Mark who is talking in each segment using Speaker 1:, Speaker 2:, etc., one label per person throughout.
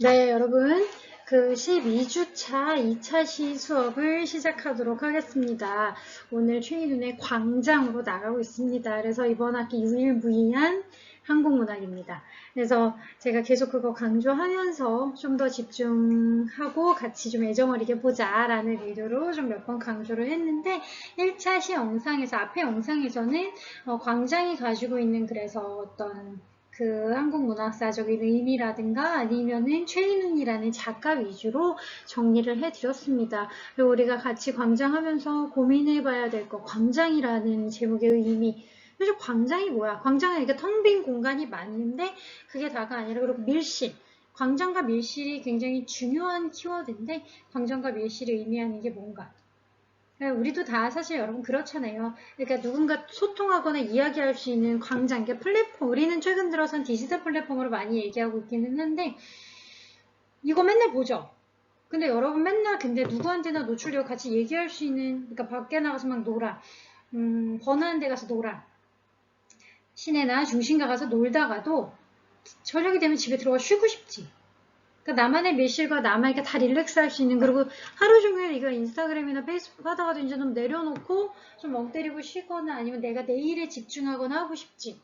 Speaker 1: 네, 여러분. 그 12주차 2차 시 수업을 시작하도록 하겠습니다. 오늘 최희눈의 광장으로 나가고 있습니다. 그래서 이번 학기 유일무이한 한국문학입니다. 그래서 제가 계속 그거 강조하면서 좀 더 집중하고 같이 좀 애정어리게 보자라는 의도로 좀 몇 번 강조를 했는데 1차 시 영상에서 앞에 영상에서는 광장이 가지고 있는 그래서 어떤 그 한국문학사적인 의미라든가 아니면은 최인훈이라는 작가 위주로 정리를 해드렸습니다. 그리고 우리가 같이 광장하면서 고민해봐야 될 거, 광장이라는 제목의 의미. 사실 광장이 뭐야? 광장은 이렇게 텅 빈 공간이 맞는데 그게 다가 아니라 그리고 밀실. 광장과 밀실이 굉장히 중요한 키워드인데 광장과 밀실이 의미하는 게 뭔가? 우리도 다 사실 여러분 그렇잖아요. 그러니까 누군가 소통하거나 이야기할 수 있는 광장, 그러니까 플랫폼, 우리는 최근 들어선 디지털 플랫폼으로 많이 얘기하고 있기는 한데 이거 맨날 보죠. 근데 여러분 맨날 근데 누구한테나 노출되고 같이 얘기할 수 있는, 그러니까 밖에 나가서 막 놀아. 번화한 데 가서 놀아. 시내나 중심가 가서 놀다가도 저녁이 되면 집에 들어가 쉬고 싶지. 그러니까 나만의 밀실과 나만에게 다 릴렉스 할 수 있는, 그리고 하루 종일 이거 인스타그램이나 페이스북 하다가도 이제 좀 내려놓고 좀 멍 때리고 쉬거나 아니면 내가 내 일에 집중하거나 하고 싶지.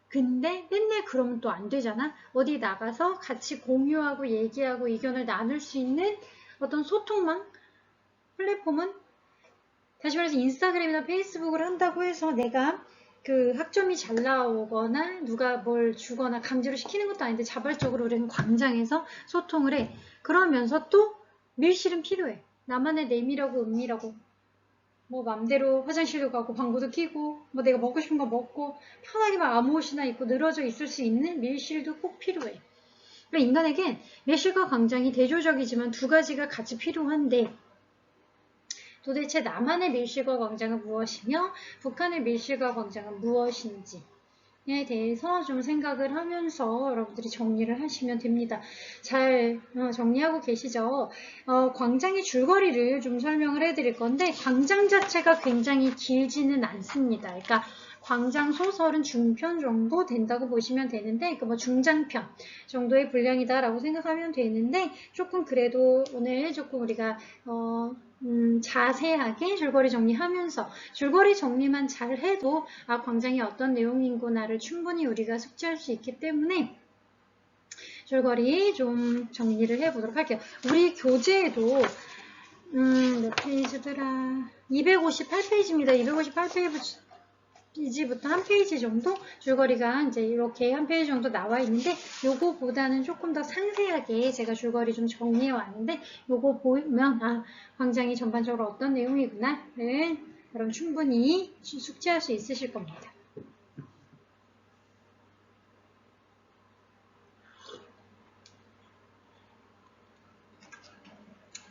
Speaker 1: 근데 맨날 그러면 또 안 되잖아. 어디 나가서 같이 공유하고 얘기하고 의견을 나눌 수 있는 어떤 소통망 플랫폼은, 다시 말해서 인스타그램이나 페이스북을 한다고 해서 내가 그 학점이 잘 나오거나 누가 뭘 주거나 강제로 시키는 것도 아닌데 자발적으로 우리는 광장에서 소통을 해. 그러면서 또 밀실은 필요해. 나만의 내밀하고 은밀하고 뭐 맘대로 화장실도 가고 방구도 켜고 뭐 내가 먹고 싶은 거 먹고 편하게 막 아무 옷이나 입고 늘어져 있을 수 있는 밀실도 꼭 필요해. 그러니까 인간에겐 밀실과 광장이 대조적이지만 두 가지가 같이 필요한데 도대체 남한의 밀실과 광장은 무엇이며 북한의 밀실과 광장은 무엇인지에 대해서 좀 생각을 하면서 여러분들이 정리를 하시면 됩니다. 잘 정리하고 계시죠? 광장의 줄거리를 좀 설명을 해드릴 건데 광장 자체가 굉장히 길지는 않습니다. 그러니까 광장 소설은 중편 정도 된다고 보시면 되는데 뭐 중장편 정도의 분량이다라고 생각하면 되는데 조금 그래도 오늘 조금 우리가 자세하게 줄거리 정리하면서 줄거리 정리만 잘 해도 광장이 어떤 내용인구나를 충분히 우리가 숙지할 수 있기 때문에 줄거리 좀 정리를 해보도록 할게요. 우리 교재에도 몇 페이지더라? 258페이지입니다. 258페이지부터 한 페이지 정도 줄거리가 이제 이렇게 한 페이지 정도 나와 있는데 요거보다는 조금 더 상세하게 제가 줄거리 좀 정리해 왔는데 요거 보면 광장이 전반적으로 어떤 내용이구나를 여러분 충분히 숙지할 수 있으실 겁니다.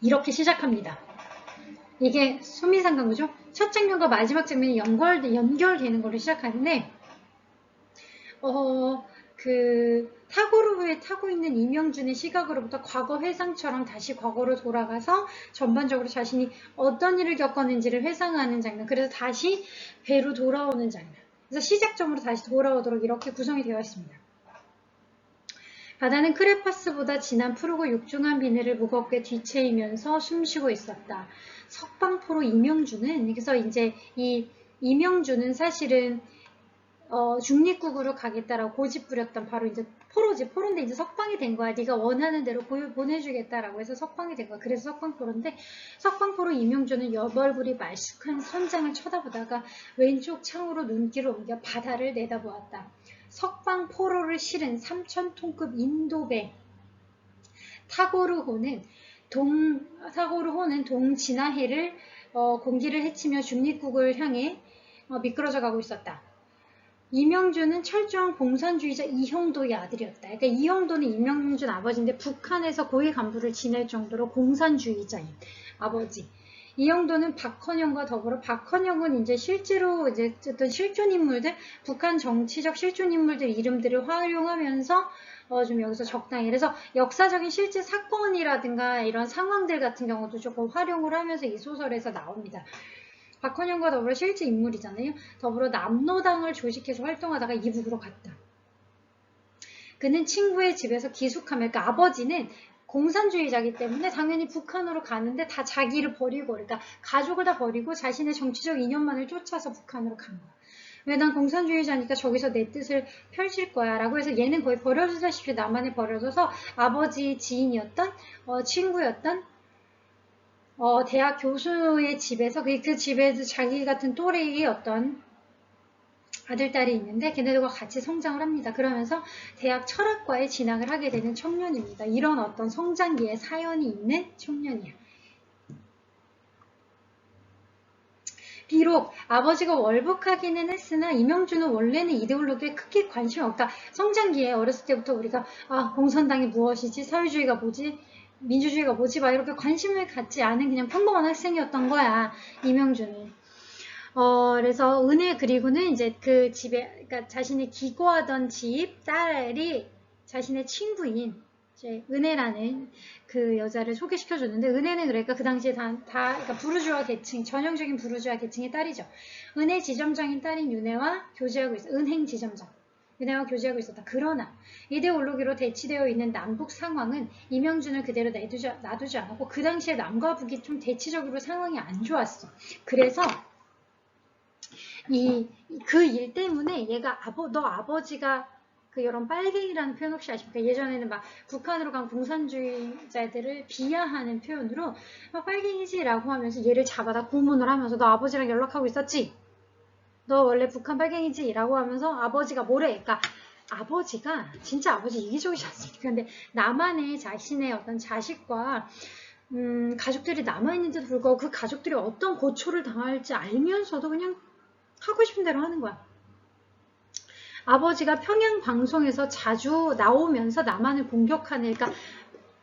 Speaker 1: 이렇게 시작합니다. 이게 소민상강구죠? 첫 장면과 마지막 장면이 연결되는 걸로 시작하는데 타고르 타고 있는 이명준의 시각으로부터 과거 회상처럼 다시 과거로 돌아가서 전반적으로 자신이 어떤 일을 겪었는지를 회상하는 장면. 그래서 다시 배로 돌아오는 장면. 그래서 시작점으로 다시 돌아오도록 이렇게 구성이 되어 있습니다. 바다는 크레파스보다 진한 푸르고 육중한 비늘을 무겁게 뒤채이면서 숨쉬고 있었다. 석방포로 이명준은, 그래서 이제 이 이명준은 사실은 중립국으로 가겠다라고 고집 부렸던 바로 이제 포로지. 포로인데 이제 석방이 된 거야. 네가 원하는 대로 보내주겠다라고 해서 석방이 된 거야. 그래서 석방포로인데 석방포로 이명준은 여벌불이 말쑥한 선장을 쳐다보다가 왼쪽 창으로 눈길을 옮겨 바다를 내다보았다. 석방포로를 실은 3,000톤급 인도배 타고르호는 동진화해를 공기를 헤치며 중립국을 향해 미끄러져 가고 있었다. 이명준은 철저한 공산주의자 이형도의 아들이었다. 그러니까 이형도는 이명준 아버지인데 북한에서 고위 간부를 지낼 정도로 공산주의자인 아버지. 이형도는 박헌영과 더불어 박헌영은 이제 실제로 이제 어떤 실존 인물들, 북한 정치적 실존 인물들 이름들을 활용하면서 좀 여기서 적당히, 그래서 역사적인 실제 사건이라든가 이런 상황들 같은 경우도 조금 활용을 하면서 이 소설에서 나옵니다. 박헌영과 더불어 실제 인물이잖아요. 더불어 남로당을 조직해서 활동하다가 이북으로 갔다. 그는 친구의 집에서 기숙하며, 그러니까 아버지는 공산주의자이기 때문에 당연히 북한으로 가는데 다 자기를 버리고, 그러니까 가족을 다 버리고 자신의 정치적 이념만을 쫓아서 북한으로 간 거야. 왜 난 공산주의자니까 저기서 내 뜻을 펼칠 거야 라고 해서 얘는 거의 버려지다시피 남한에 버려져서 아버지 지인이었던 친구였던 대학 교수의 집에서 그 집에서 자기 같은 또래의 어떤 아들, 딸이 있는데 걔네들과 같이 성장을 합니다. 그러면서 대학 철학과에 진학을 하게 되는 청년입니다. 이런 어떤 성장기에 사연이 있는 청년이야. 비록 아버지가 월북하기는 했으나 이명준은 원래는 이데올로기에 크게 관심이 없다. 성장기에 어렸을 때부터 우리가 공산당이 무엇이지? 사회주의가 뭐지? 민주주의가 뭐지? 막 이렇게 관심을 갖지 않은 그냥 평범한 학생이었던 거야. 이명준은. 그래서 은혜 그리고는 이제 그 집에, 그러니까 자신이 기고하던 집 딸이 자신의 친구인 이제 은혜라는 그 여자를 소개시켜줬는데, 은혜는 그러니까 그 당시에 그러니까 부르주아 계층, 전형적인 부르주아 계층의 딸이죠. 은혜 지점장인 딸인 윤혜와 교제하고 있어. 은행 지점장. 윤혜와 교제하고 있었다. 그러나 이데올로기로 대치되어 있는 남북 상황은 이명준을 그대로 놔두지 않았고, 그 당시에 남과 북이 좀 대치적으로 상황이 안 좋았어. 그래서 그 일 때문에 얘가 너 아버지가 그 이런 빨갱이라는 표현 혹시 아십니까? 예전에는 막 북한으로 간 공산주의자들을 비하하는 표현으로 빨갱이지라고 하면서 얘를 잡아다 고문을 하면서 너 아버지랑 연락하고 있었지? 너 원래 북한 빨갱이지? 라고 하면서 아버지가 뭐래? 그러니까 아버지가 진짜 아버지 이기적이지 않습니까? 근데 남한의 자신의 어떤 자식과 가족들이 남아있는데도 불구하고 그 가족들이 어떤 고초를 당할지 알면서도 그냥 하고 싶은 대로 하는 거야. 아버지가 평양 방송에서 자주 나오면서 남한을 공격하는, 그러니까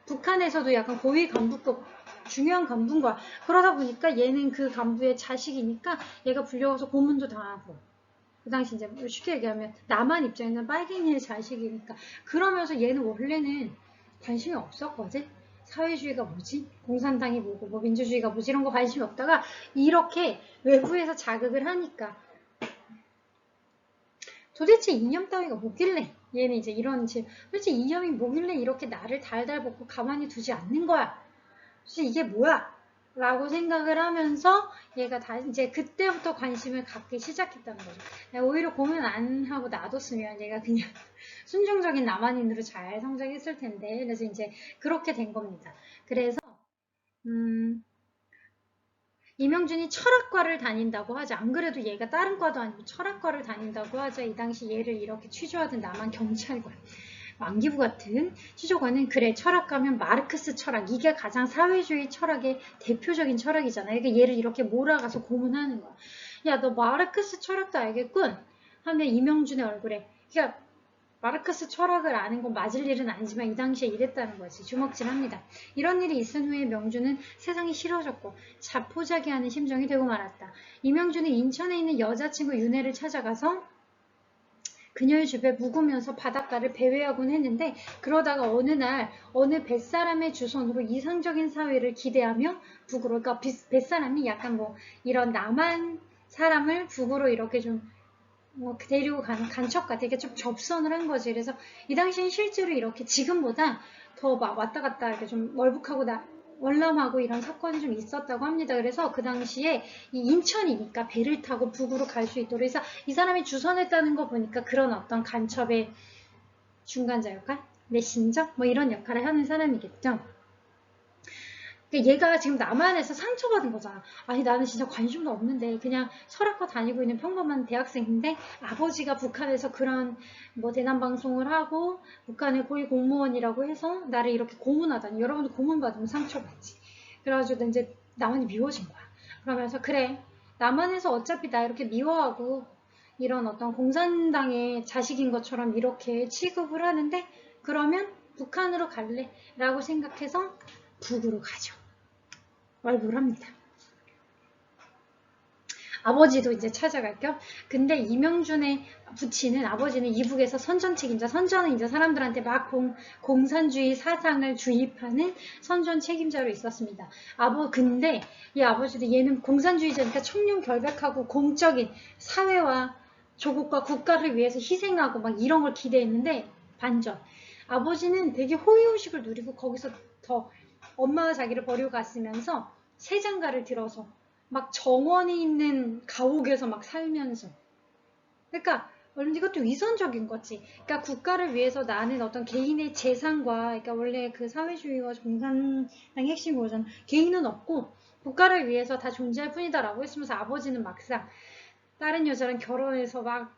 Speaker 1: 북한에서도 약간 고위 간부급 중요한 간부인 거야. 그러다 보니까 얘는 그 간부의 자식이니까 얘가 불려와서 고문도 당하고, 그 당시 이제 쉽게 얘기하면 남한 입장에서는 빨갱이의 자식이니까. 그러면서 얘는 원래는 관심이 없었거든. 사회주의가 뭐지? 공산당이 뭐고 뭐 민주주의가 뭐지? 이런 거 관심이 없다가 이렇게 외부에서 자극을 하니까 도대체 이념 따위가 뭐길래, 얘는 이제 이런 도대체 이념이 뭐길래 이렇게 나를 달달 볶고 가만히 두지 않는 거야? 도대체 이게 뭐야? 라고 생각을 하면서 얘가 이제 그때부터 관심을 갖기 시작했다는 거죠. 오히려 고민 안 하고 놔뒀으면 얘가 그냥 순종적인 남한인으로 잘 성장했을 텐데, 그래서 이제 그렇게 된 겁니다. 그래서 이명준이 철학과를 다닌다고 하자. 안 그래도 얘가 다른 과도 아니고 철학과를 다닌다고 하자. 이 당시 얘를 이렇게 취조하던 남한 경찰관, 만기부 같은 취조관은 그래, 철학가면 마르크스 철학, 이게 가장 사회주의 철학의 대표적인 철학이잖아. 그러니까 얘를 이렇게 몰아가서 고문하는 거야. 야, 너 마르크스 철학도 알겠군? 하면 이명준의 얼굴에, 그러니까 마르크스 철학을 아는 건 맞을 일은 아니지만 이 당시에 이랬다는 거지. 주먹질합니다. 이런 일이 있은 후에 명준은 세상이 싫어졌고 자포자기하는 심정이 되고 말았다. 이명준은 인천에 있는 여자친구 윤혜를 찾아가서 그녀의 집에 묵으면서 바닷가를 배회하곤 했는데, 그러다가 어느 날 어느 뱃사람의 주선으로 이상적인 사회를 기대하며 북으로, 그러니까 뱃사람이 약간 뭐 이런 남한 사람을 북으로 이렇게 좀 데리고 가는 간첩 같아. 이게 좀 접선을 한 거지. 그래서 이 당시엔 실제로 이렇게 지금보다 더 막 왔다 갔다 이렇게 좀 월북하고 월남하고 이런 사건이 좀 있었다고 합니다. 그래서 그 당시에 이 인천이니까 배를 타고 북으로 갈 수 있도록 해서 이 사람이 주선했다는 거 보니까 그런 어떤 간첩의 중간자 역할? 메신저? 뭐 이런 역할을 하는 사람이겠죠. 얘가 지금 남한에서 상처받은 거잖아. 아니, 나는 진짜 관심도 없는데 그냥 철학과 다니고 있는 평범한 대학생인데 아버지가 북한에서 그런 뭐 대남방송을 하고 북한의 고위 공무원이라고 해서 나를 이렇게 고문하다니. 여러분도 고문받으면 상처받지. 그래가지고 이제 남한이 미워진 거야. 그러면서 그래, 남한에서 어차피 나 이렇게 미워하고 이런 어떤 공산당의 자식인 것처럼 이렇게 취급을 하는데, 그러면 북한으로 갈래? 라고 생각해서 북으로 가죠. 월북을 합니다. 아버지도 이제 찾아갈 겸. 근데 이명준의 부친은, 아버지는 이북에서 선전 책임자, 선전은 이제 사람들한테 막 공산주의 사상을 주입하는 선전 책임자로 있었습니다. 근데 이 아버지도 얘는 공산주의자니까 청렴 결백하고 공적인 사회와 조국과 국가를 위해서 희생하고 막 이런 걸 기대했는데 반전. 아버지는 되게 호의호식을 누리고 거기서 더 엄마가 자기를 버리고 갔으면서 새 장가를 들어서 막 정원이 있는 가옥에서 막 살면서 그러니까 이것도 위선적인 거지. 그러니까 국가를 위해서 나는 어떤 개인의 재산과 그러니까 원래 그 사회주의와 공산당의 핵심 그거잖아. 개인은 없고 국가를 위해서 다 존재할 뿐이다라고 했으면서 아버지는 막상 다른 여자랑 결혼해서 막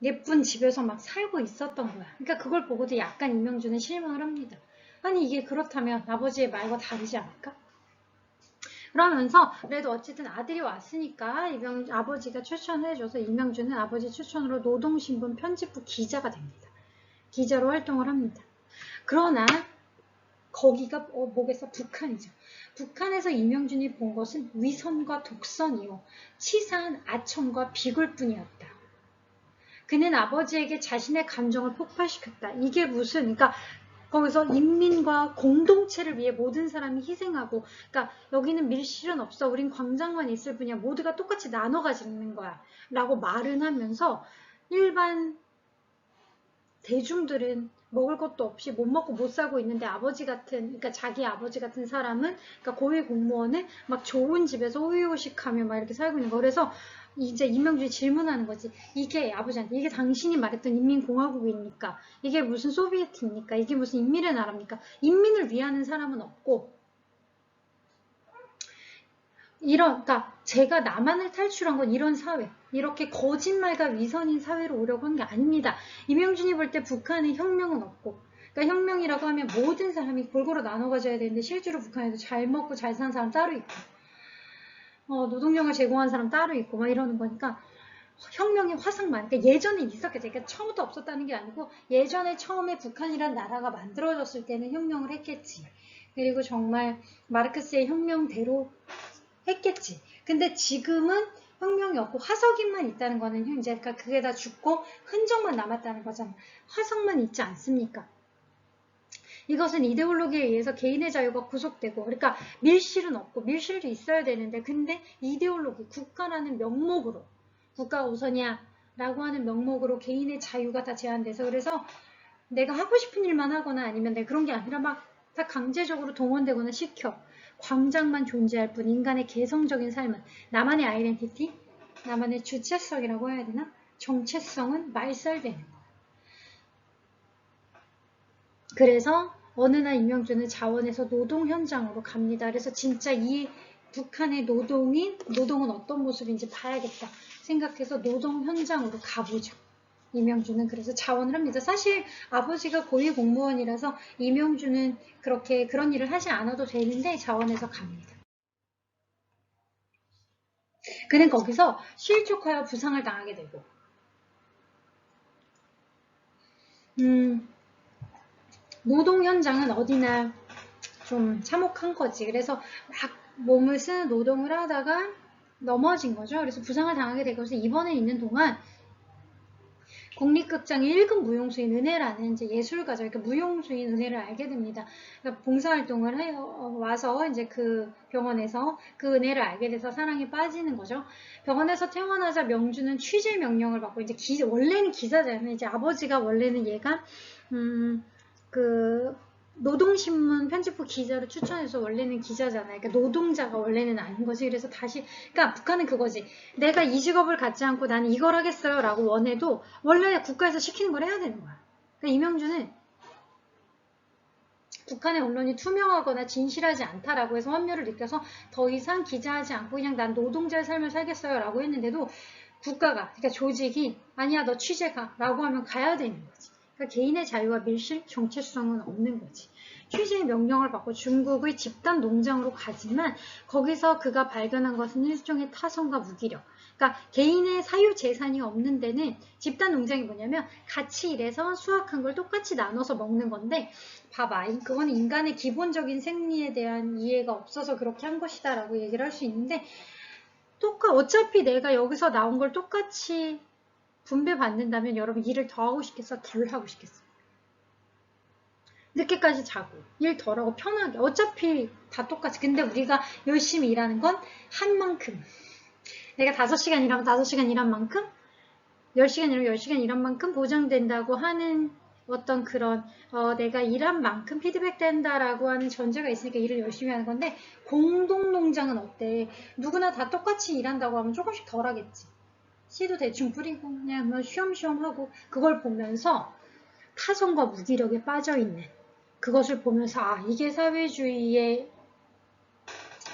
Speaker 1: 예쁜 집에서 막 살고 있었던 거야. 그러니까 그걸 보고도 약간 이명준은 실망을 합니다. 아니 이게 그렇다면 아버지의 말과 다르지 않을까? 그러면서 그래도 어쨌든 아들이 왔으니까 아버지가 추천해줘서 이명준은 아버지 추천으로 노동신문 편집부 기자가 됩니다. 기자로 활동을 합니다. 그러나 거기가 뭐겠어? 북한이죠. 북한에서 이명준이 본 것은 위선과 독선이요. 치사한 아첨과 비굴뿐이었다. 그는 아버지에게 자신의 감정을 폭발시켰다. 이게 무슨 그러니까 거기서 인민과 공동체를 위해 모든 사람이 희생하고 그러니까 여기는 밀실은 없어. 우린 광장만 있을 뿐이야. 모두가 똑같이 나눠 가지는 거야. 라고 말은 하면서 일반 대중들은 먹을 것도 없이 못 먹고 못 살고 있는데 아버지 같은 그러니까 자기 아버지 같은 사람은 그러니까 고위 공무원은 막 좋은 집에서 호의호식하며 막 이렇게 살고 있는 거. 그래서 이제 이명준이 질문하는 거지. 이게 아버지한테 이게 당신이 말했던 인민공화국입니까? 이게 무슨 소비에트입니까? 이게 무슨 인민의 나라입니까? 인민을 위하는 사람은 없고 그러니까 제가 남한을 탈출한 건 이런 사회, 이렇게 거짓말과 위선인 사회로 오려고 한 게 아닙니다. 이명준이 볼 때 북한에 혁명은 없고, 그러니까 혁명이라고 하면 모든 사람이 골고루 나눠 가져야 되는데 실제로 북한에도 잘 먹고 잘 사는 사람 따로 있고, 노동력을 제공하는 사람 따로 있고 막 이러는 거니까 혁명의 화상만, 그러니까 예전에 있었겠죠. 그러니까 처음부터 없었다는 게 아니고 예전에 처음에 북한이란 나라가 만들어졌을 때는 혁명을 했겠지. 그리고 정말 마르크스의 혁명대로 했겠지. 근데 지금은 혁명이 없고 화석인만 있다는 거는 이제 그러니까 그게 다 죽고 흔적만 남았다는 거잖아. 화석만 있지 않습니까? 이것은 이데올로기에 의해서 개인의 자유가 구속되고 그러니까 밀실은 없고 밀실도 있어야 되는데 근데 이데올로기, 국가라는 명목으로 국가가 우선이야 라고 하는 명목으로 개인의 자유가 다 제한돼서 그래서 내가 하고 싶은 일만 하거나 아니면 내가 그런 게 아니라 막 다 강제적으로 동원되거나 시켜. 광장만 존재할 뿐 인간의 개성적인 삶은 나만의 아이덴티티, 나만의 주체성이라고 해야 되나? 정체성은 말살되는 거야. 그래서 어느 날 이명준은 자원에서 노동 현장으로 갑니다. 그래서 진짜 이 북한의 노동은 어떤 모습인지 봐야겠다 생각해서 노동 현장으로 가보죠. 이명준은 그래서 자원을 합니다. 사실 아버지가 고위 공무원이라서 이명준은 그렇게 그런 일을 하지 않아도 되는데 자원해서 갑니다. 그는 거기서 실족하여 부상을 당하게 되고 노동 현장은 어디나 좀 참혹한 거지. 그래서 막 몸을 쓰는 노동을 하다가 넘어진 거죠. 그래서 부상을 당하게 되고 입원해 있는 동안 국립극장의 1급 무용수인 은혜라는 이제 예술가죠. 그러니까 무용수인 은혜를 알게 됩니다. 그러니까 봉사활동을 와서 이제 그 병원에서 그 은혜를 알게 돼서 사랑에 빠지는 거죠. 병원에서 퇴원하자 명주는 취재 명령을 받고 이제 원래는 기자잖아요. 이제 아버지가 원래는 얘가 그 노동신문 편집부 기자로 추천해서 원래는 기자잖아요. 그러니까 노동자가 원래는 아닌 거지. 그래서 다시 그러니까 북한은 그거지. 내가 이 직업을 갖지 않고 나는 이걸 하겠어요 라고 원해도 원래 국가에서 시키는 걸 해야 되는 거야. 그러니까 이명준은 북한의 언론이 투명하거나 진실하지 않다라고 해서 환멸을 느껴서 더 이상 기자하지 않고 그냥 난 노동자의 삶을 살겠어요 라고 했는데도 국가가 그러니까 조직이 아니야 너 취재 가 라고 하면 가야 되는 거지. 그러니까 개인의 자유와 밀실, 정체성은 없는 거지. 취재의 명령을 받고 중국의 집단 농장으로 가지만 거기서 그가 발견한 것은 일종의 타성과 무기력. 그러니까 개인의 사유 재산이 없는 데는 집단 농장이 뭐냐면 같이 일해서 수확한 걸 똑같이 나눠서 먹는 건데 봐봐. 그건 인간의 기본적인 생리에 대한 이해가 없어서 그렇게 한 것이다 라고 얘기를 할 수 있는데 어차피 내가 여기서 나온 걸 똑같이 분배받는다면 여러분 일을 더 하고 싶겠어? 덜 하고 싶겠어? 늦게까지 자고 일 덜하고 편하게 어차피 다 똑같이 근데 우리가 열심히 일하는 건 한 만큼 내가 5시간 일하면 5시간 일한 만큼 10시간 일하면 10시간 일한 만큼 보장된다고 하는 어떤 그런 내가 일한 만큼 피드백 된다라고 하는 전제가 있으니까 일을 열심히 하는 건데, 공동농장은 어때? 누구나 다 똑같이 일한다고 하면 조금씩 덜 하겠지. 씨도 대충 뿌리고 그냥 뭐 쉬엄쉬엄 하고, 그걸 보면서 타성과 무기력에 빠져있는 그것을 보면서 아, 이게 사회주의의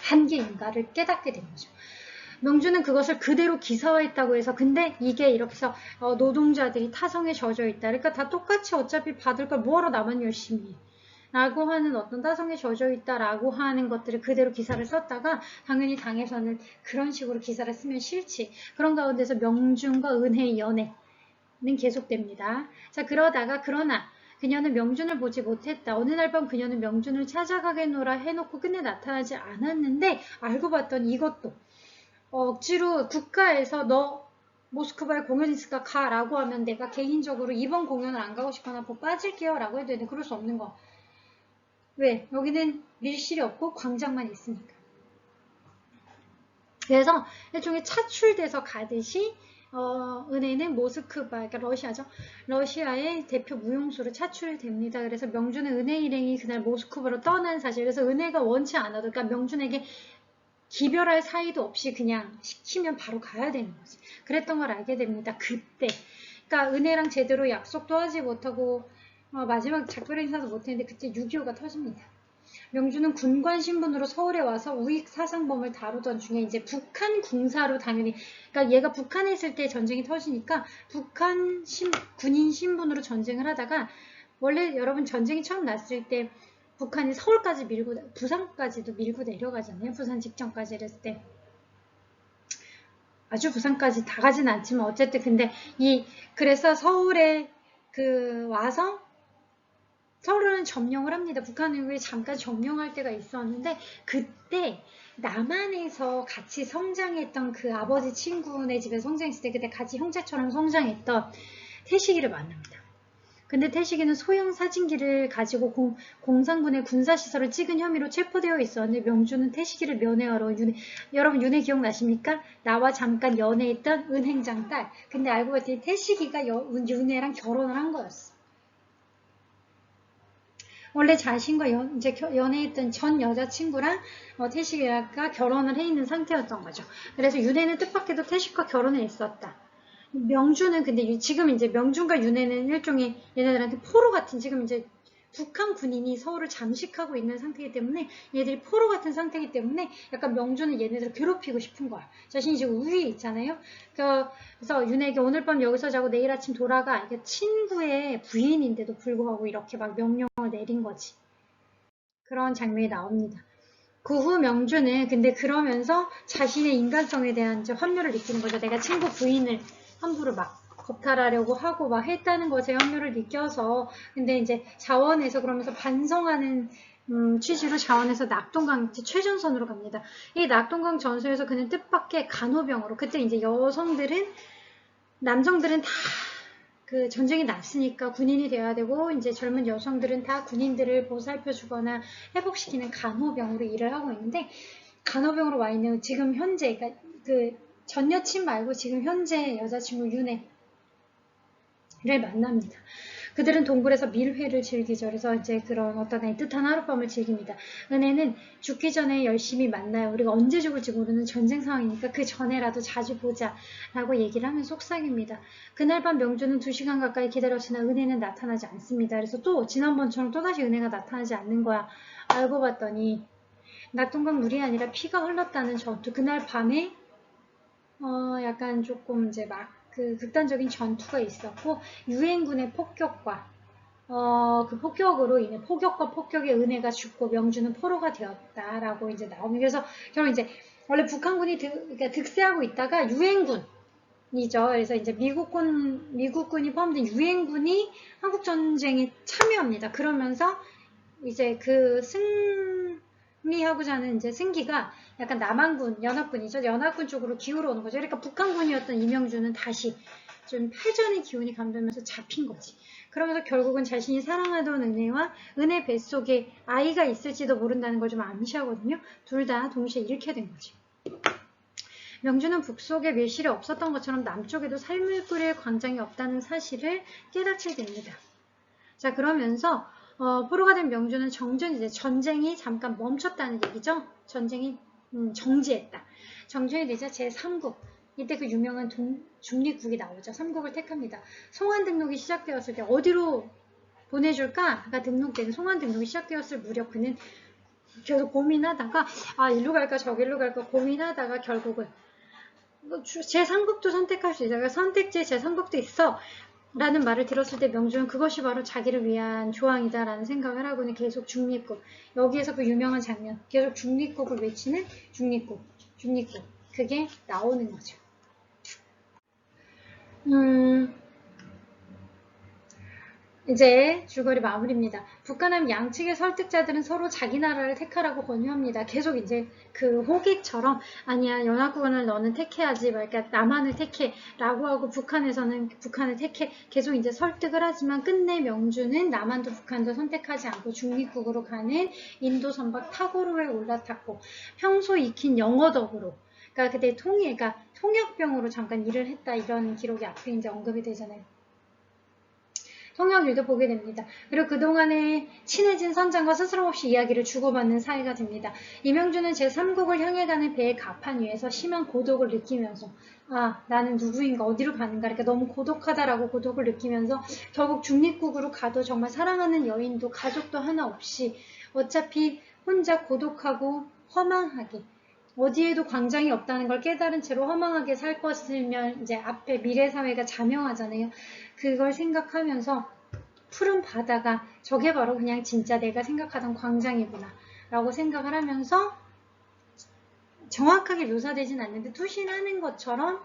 Speaker 1: 한계인가를 깨닫게 된 거죠. 명주는 그것을 그대로 기사화했다고 해서, 근데 이게 이렇게 해서 노동자들이 타성에 젖어 있다. 그러니까 다 똑같이 어차피 받을 걸 뭐하러 나만 열심히 해. 라고 하는 어떤 타성에 젖어 있다라고 하는 것들을 그대로 기사를 썼다가, 당연히 당에서는 그런 식으로 기사를 쓰면 싫지. 그런 가운데서 명준과 은혜의 연애는 계속됩니다. 자, 그러나 그녀는 명준을 보지 못했다. 어느 날 밤 그녀는 명준을 찾아가겠노라 해놓고 끝내 나타나지 않았는데, 알고 봤더니 이것도 억지로 국가에서 너 모스크바에 공연 있을까 가 라고 하면 내가 개인적으로 이번 공연을 안 가고 싶거나 뭐 빠질게요 라고 해도 되는데, 그럴 수 없는 거. 왜? 여기는 밀실이 없고 광장만 있으니까. 그래서 일종의 차출돼서 가듯이 은혜는 모스크바, 그러니까 러시아죠. 러시아의 대표 무용수로 차출됩니다. 그래서 명준의 은혜 일행이 그날 모스크바로 떠난 사실. 그래서 은혜가 원치 않아도, 그러니까 명준에게 기별할 사이도 없이 그냥 시키면 바로 가야 되는 거지. 그랬던 걸 알게 됩니다. 그때. 그러니까 은혜랑 제대로 약속도 하지 못하고 마지막 작별 인사도 못했는데, 그때 6.25가 터집니다. 명주는 군관 신분으로 서울에 와서 우익 사상범을 다루던 중에 이제 북한 군사로 당연히, 그러니까 얘가 북한에 있을 때 전쟁이 터지니까 북한 군인 신분으로 전쟁을 하다가, 원래 여러분 전쟁이 처음 났을 때 북한이 서울까지 밀고 부산까지도 밀고 내려가잖아요. 부산 직전까지 이랬을 때. 아주 부산까지 다 가진 않지만 어쨌든, 근데 그래서 서울에 와서 서울은 점령을 합니다. 북한은 왜 잠깐 점령할 때가 있었는데, 그때 남한에서 같이 성장했던 그 아버지 친구네 집에 성장했을 때, 그때 같이 형제처럼 성장했던 태식이를 만납니다. 근데 태식이는 소형 사진기를 가지고 공산군의 군사시설을 찍은 혐의로 체포되어 있었는데, 명주는 태식이를 면회하러 여러분 윤회 기억나십니까? 나와 잠깐 연애했던 은행장 딸. 근데 알고 봤더니 태식이가 윤회랑 결혼을 한 거였어. 원래 자신과 이제 연애했던 전 여자친구랑 태식이가 결혼을 해 있는 상태였던 거죠. 그래서 윤회는 뜻밖에도 태식과 결혼을 했었다. 명주는 근데 지금 이제 명준과 윤회는 일종의 얘네들한테 포로 같은, 지금 이제 북한 군인이 서울을 잠식하고 있는 상태이기 때문에 얘들이 포로 같은 상태이기 때문에 약간 명주는 얘네들을 괴롭히고 싶은 거야. 자신이 지금 우위에 있잖아요. 그래서 윤회에게 오늘 밤 여기서 자고 내일 아침 돌아가. 이게 친구의 부인인데도 불구하고 이렇게 막 명령을 내린 거지. 그런 장면이 나옵니다. 그 후 명주는 근데 그러면서 자신의 인간성에 대한 이제 환멸을 느끼는 거죠. 내가 친구 부인을 함부로 막 겁탈하려고 하고 막 했다는 것에 환멸을 느껴서, 근데 이제 자원에서 그러면서 반성하는 취지로 자원에서 낙동강 최전선으로 갑니다. 이 낙동강 전선에서 그는 뜻밖의 간호병으로, 그때 이제 남성들은 다 그 전쟁이 났으니까 군인이 돼야 되고, 이제 젊은 여성들은 다 군인들을 보살펴주거나 회복시키는 간호병으로 일을 하고 있는데, 간호병으로 와 있는 지금 현재, 그러니까 전 여친 말고 지금 현재 여자친구 윤혜를 만납니다. 그들은 동굴에서 밀회를 즐기죠. 그래서 이제 그런 어떤 애틋한 하룻밤을 즐깁니다. 은혜는 죽기 전에 열심히 만나요. 우리가 언제 죽을지 모르는 전쟁 상황이니까 그 전에라도 자주 보자 라고 얘기를 하면 속삭입니다. 그날 밤 명주는 2시간 가까이 기다렸으나 은혜는 나타나지 않습니다. 그래서 또 지난번처럼 또다시 은혜가 나타나지 않는 거야. 알고 봤더니 낙동강 물이 아니라 피가 흘렀다는 전투. 그날 밤에 약간 조금 이제 막 극단적인 전투가 있었고, 유엔군의 폭격과 그 폭격으로 인해 폭격과 폭격의 은혜가 죽고 명주는 포로가 되었다라고 이제 나옵니다. 그래서 결국 이제 원래 북한군이 그러니까 득세하고 있다가 유엔군이죠. 그래서 이제 미국군이 포함된 유엔군이 한국 전쟁에 참여합니다. 그러면서 이제 그 승리하고자 하는 이제 승기가 약간 남한군, 연합군이죠. 연합군 쪽으로 기울어 오는 거죠. 그러니까 북한군이었던 이명주는 다시 좀 패전의 기운이 감돌면서 잡힌 거지. 그러면서 결국은 자신이 사랑하던 은혜와 은혜 뱃속에 아이가 있을지도 모른다는 걸 좀 암시하거든요. 둘 다 동시에 잃게 된 거지. 명주는 북쪽에 밀실이 없었던 것처럼 남쪽에도 삶을 꾸릴 광장이 없다는 사실을 깨닫게 됩니다. 자, 그러면서 포로가 된 명주는 정전 이제 전쟁이 잠깐 멈췄다는 얘기죠. 전쟁이 정지했다. 정전이 되자 제3국 이때 그 유명한 중립국이 나오죠. 3국을 택합니다. 송환 등록이 시작되었을 때 어디로 보내줄까?가 등록되는 송환 등록이 시작되었을 무렵 그는 계속 고민하다가 일로 갈까 저길로 갈까 고민하다가 결국은 제3국도 선택할 수 있어. 그러니까 선택지에 제3국도 있어. 라는 말을 들었을 때 명주는 그것이 바로 자기를 위한 조항이다 라는 생각을 하고는 계속 중립국, 여기에서 그 유명한 장면, 계속 중립국을 외치는 중립국 그게 나오는 거죠. 이제 줄거리 마무리입니다. 북한함 양측의 설득자들은 서로 자기 나라를 택하라고 권유합니다. 계속 이제 그 호객처럼 아니야 연합국을 너는 택해야지 그러니까 남한을 택해 라고 하고 북한에서는 북한을 택해 계속 이제 설득을 하지만 끝내 명주는 남한도 북한도 선택하지 않고 중립국으로 가는 인도 선박 타고로에 올라탔고 평소 익힌 영어 덕으로 그러니까 그때 통역병으로 잠깐 일을 했다 이런 기록이 앞에 이제 언급이 되잖아요. 통역일도 보게 됩니다. 그리고 그동안에 친해진 선장과 스스럼없이 이야기를 주고받는 사이가 됩니다. 이명주는 제3국을 향해 가는 배의 갑판 위에서 심한 고독을 느끼면서 나는 누구인가 어디로 가는가 그러니까 너무 고독하다라고 고독을 느끼면서 결국 중립국으로 가도 정말 사랑하는 여인도 가족도 하나 없이 어차피 혼자 고독하고 허망하게 어디에도 광장이 없다는 걸 깨달은 채로 허망하게 살 것이면 이제 앞에 미래 사회가 자명하잖아요. 그걸 생각하면서 푸른 바다가 저게 바로 그냥 진짜 내가 생각하던 광장이구나 라고 생각을 하면서 정확하게 묘사되진 않는데 투신하는 것처럼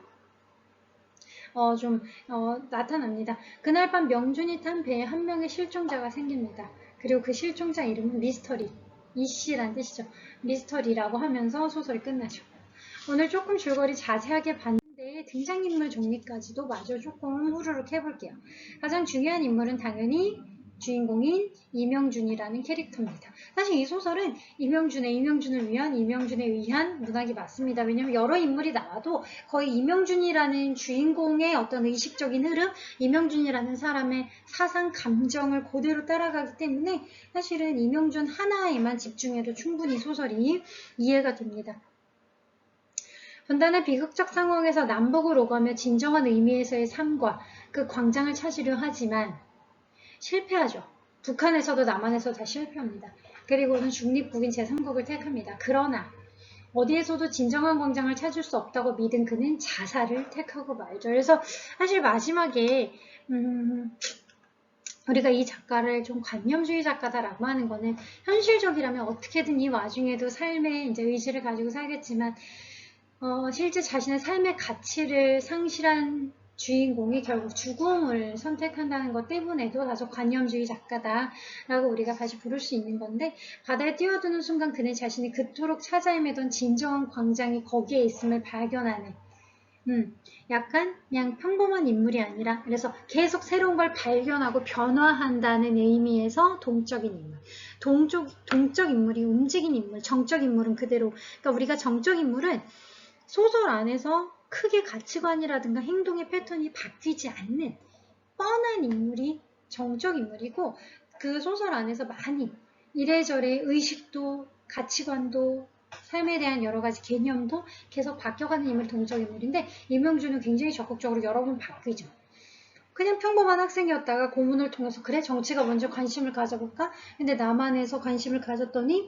Speaker 1: 나타납니다. 그날 밤 명준이 탄 배에 한 명의 실종자가 생깁니다. 그리고 그 실종자 이름은 미스터리, 이씨란 뜻이죠. 미스터리라고 하면서 소설이 끝나죠. 오늘 조금 줄거리 자세하게 봤는데 등장인물 정리까지도 마저 조금 후루룩 해볼게요. 가장 중요한 인물은 당연히 주인공인 이명준이라는 캐릭터입니다. 사실 이 소설은 이명준을 위한 이명준에 의한 문학이 맞습니다. 왜냐하면 여러 인물이 나와도 거의 이명준이라는 주인공의 어떤 의식적인 흐름, 이명준이라는 사람의 사상, 감정을 그대로 따라가기 때문에 사실은 이명준 하나에만 집중해도 충분히 소설이 이해가 됩니다. 분단의 비극적 상황에서 남북을 오가며 진정한 의미에서의 삶과 그 광장을 찾으려 하지만 실패하죠. 북한에서도 남한에서도 다 실패합니다. 그리고는 중립국인 제3국을 택합니다. 그러나 어디에서도 진정한 광장을 찾을 수 없다고 믿은 그는 자살을 택하고 말죠. 그래서 사실 마지막에 우리가 이 작가를 좀 관념주의 작가다라고 하는 거는 현실적이라면 어떻게든 이 와중에도 삶의 이제 의지를 가지고 살겠지만 실제 자신의 삶의 가치를 상실한 주인공이 결국 죽음을 선택한다는 것 때문에도 다소 관념주의 작가다라고 우리가 다시 부를 수 있는 건데 바다에 뛰어드는 순간 그는 자신이 그토록 찾아 헤매던 진정한 광장이 거기에 있음을 발견하는 약간 그냥 평범한 인물이 아니라 그래서 계속 새로운 걸 발견하고 변화한다는 의미에서 동적인 인물. 동적 인물이 움직인 인물, 정적 인물은 그대로. 그러니까 우리가 정적 인물은 소설 안에서 크게 가치관이라든가 행동의 패턴이 바뀌지 않는 뻔한 인물이 정적 인물이고 그 소설 안에서 많이 이래저래 의식도 가치관도 삶에 대한 여러 가지 개념도 계속 바뀌어가는 인물이 동적 인물인데 이명준은 굉장히 적극적으로 여러 번 바뀌죠. 그냥 평범한 학생이었다가 고문을 통해서 그래 정치가 먼저 관심을 가져볼까? 근데 남한에서 관심을 가졌더니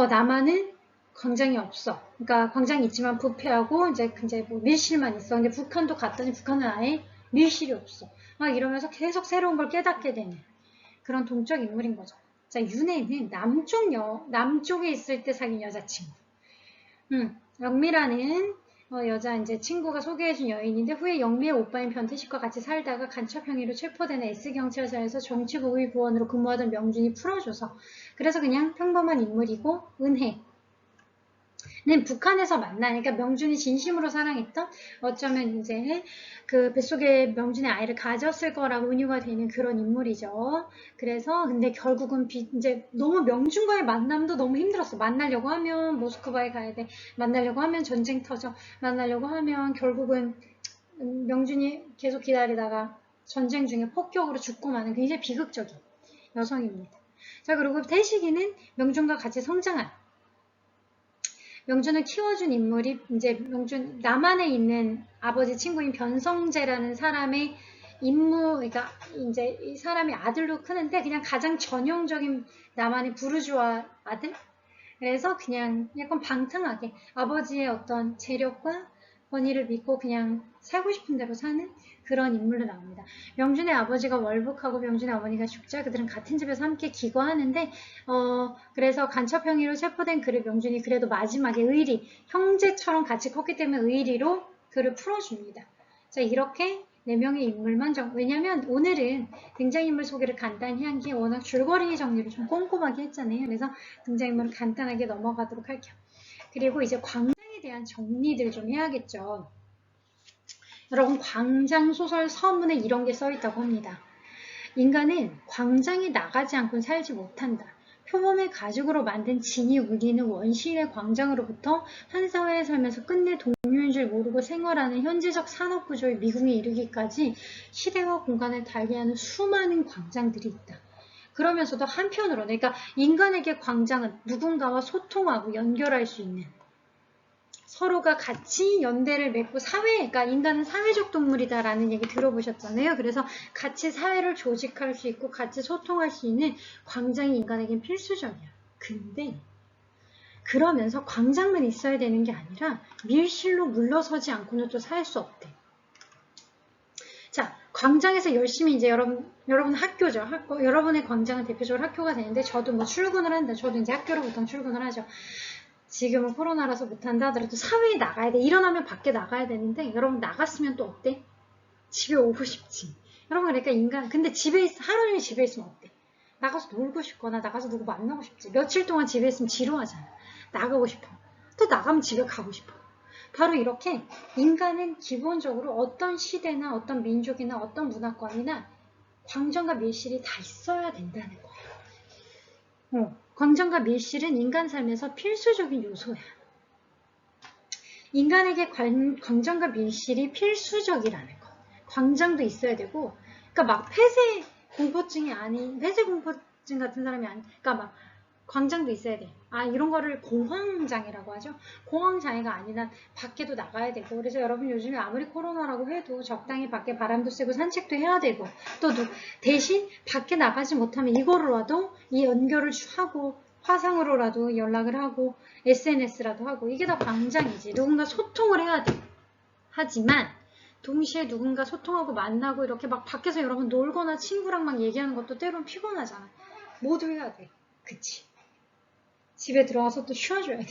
Speaker 1: 남한은 광장이 없어. 그러니까 광장이 있지만 부패하고 이제 뭐 밀실만 있어. 근데 북한도 갔더니 북한은 아예 밀실이 없어. 막 이러면서 계속 새로운 걸 깨닫게 되는 그런 동적 인물인 거죠. 자, 윤혜는 남쪽에 있을 때 사귄 여자친구. 영미라는 여자 이제 친구가 소개해준 여인인데 후에 영미의 오빠인 변태식과 같이 살다가 간첩 혐의로 체포된 S경찰서에서 정치보위부원으로 근무하던 명준이 풀어줘서 그래서 그냥 평범한 인물이고 는 북한에서 만나니까 명준이 진심으로 사랑했던 어쩌면 이제 그 뱃속에 명준의 아이를 가졌을 거라고 은유가 되는 그런 인물이죠. 그래서 근데 결국은 이제 너무 명준과의 만남도 너무 힘들었어. 만나려고 하면 모스크바에 가야 돼. 만나려고 하면 전쟁 터져. 만나려고 하면 결국은 명준이 계속 기다리다가 전쟁 중에 폭격으로 죽고 마는 굉장히 비극적인 여성입니다. 자, 그리고 태식이는 명준과 같이 성장한, 명준을 키워준 인물이 이제 명준 남한에 있는 아버지 친구인 변성재라는 사람의 임무, 그러니까 이제 이 사람이 아들로 크는데 그냥 가장 전형적인 남한의 부르주아 아들. 그래서 그냥 약간 방탕하게 아버지의 어떤 재력과 권위를 믿고 그냥 살고 싶은 대로 사는 그런 인물로 나옵니다. 명준의 아버지가 월북하고 명준의 어머니가 죽자 그들은 같은 집에서 함께 기거하는데 그래서 간첩 행위로 체포된 그를 명준이 그래도 마지막에 의리, 형제처럼 같이 컸기 때문에 의리로 그를 풀어줍니다. 자, 이렇게 4명의 인물만 왜냐면 오늘은 등장인물 소개를 간단히 한 게 워낙 줄거리 정리를 좀 꼼꼼하게 했잖아요. 그래서 등장인물을 간단하게 넘어가도록 할게요. 그리고 이제 광장에 대한 정리들 좀 해야겠죠. 여러분, 광장 소설 서문에 이런 게 써있다고 합니다. 인간은 광장에 나가지 않고는 살지 못한다. 표범의 가죽으로 만든 진이 울리는 원시인의 광장으로부터 한 사회에 살면서 끝내 동료인 줄 모르고 생활하는 현재적 산업구조의 미궁에 이르기까지 시대와 공간을 달리하는 수많은 광장들이 있다. 그러면서도 한편으로는, 그러니까 인간에게 광장은 누군가와 소통하고 연결할 수 있는, 서로가 같이 연대를 맺고 그러니까 인간은 사회적 동물이다라는 얘기 들어보셨잖아요. 그래서 같이 사회를 조직할 수 있고 같이 소통할 수 있는 광장이 인간에겐 필수적이야. 근데 그러면서 광장만 있어야 되는 게 아니라 밀실로 물러서지 않고는 또 살 수 없대. 자, 광장에서 열심히 이제 여러분 학교죠. 여러분의 광장은 대표적으로 학교가 되는데 저도 뭐 출근을 한다. 저도 이제 학교로 보통 출근을 하죠. 지금은 코로나라서 못한다 하더라도 사회에 나가야 돼. 일어나면 밖에 나가야 되는데 여러분 나갔으면 또 어때? 집에 오고 싶지. 여러분 그러니까 근데 하루 종일 집에 있으면 어때? 나가서 놀고 싶거나 나가서 누구 만나고 싶지. 며칠 동안 집에 있으면 지루하잖아. 나가고 싶어. 또 나가면 집에 가고 싶어. 바로 이렇게 인간은 기본적으로 어떤 시대나 어떤 민족이나 어떤 문화권이나 광장과 밀실이 다 있어야 된다는 거야. 광장과 밀실은 인간 삶에서 필수적인 요소야. 인간에게 광장과 밀실이 필수적이라는 거. 광장도 있어야 되고, 그러니까 막 폐쇄 공포증 같은 사람이 그러니까 막 광장도 있어야 돼. 이런 거를 공황장애라고 하죠. 공황장애가 아니라 밖에도 나가야 되고, 그래서 여러분 요즘에 아무리 코로나라고 해도 적당히 밖에 바람도 쐬고 산책도 해야 되고, 또 대신 밖에 나가지 못하면 이거로라도 이 연결을 하고 화상으로라도 연락을 하고 SNS라도 하고, 이게 다 광장이지. 누군가 소통을 해야 돼. 하지만 동시에 누군가 소통하고 만나고 이렇게 막 밖에서 여러분 놀거나 친구랑 막 얘기하는 것도 때로는 피곤하잖아. 모두 해야 돼. 그치? 집에 들어와서 또 쉬어줘야 돼.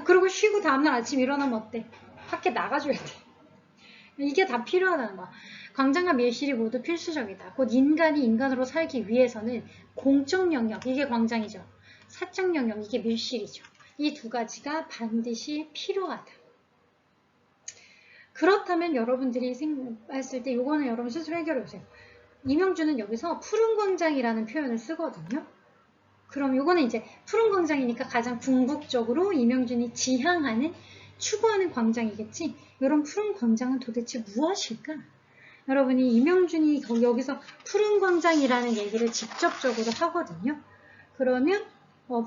Speaker 1: 그리고 쉬고 다음날 아침 일어나면 어때? 밖에 나가줘야 돼. 이게 다 필요하다는 거야. 광장과 밀실이 모두 필수적이다. 곧 인간이 인간으로 살기 위해서는 공적 영역, 이게 광장이죠. 사적 영역, 이게 밀실이죠. 이 두 가지가 반드시 필요하다. 그렇다면 여러분들이 생각했을 때 이거는 여러분 스스로 해결해 보세요. 이명준은 여기서 푸른 광장이라는 표현을 쓰거든요. 그럼 요거는 이제 푸른 광장이니까 가장 궁극적으로 이명준이 지향하는, 추구하는 광장이겠지. 이런 푸른 광장은 도대체 무엇일까? 여러분이 이명준이 여기서 푸른 광장이라는 얘기를 직접적으로 하거든요. 그러면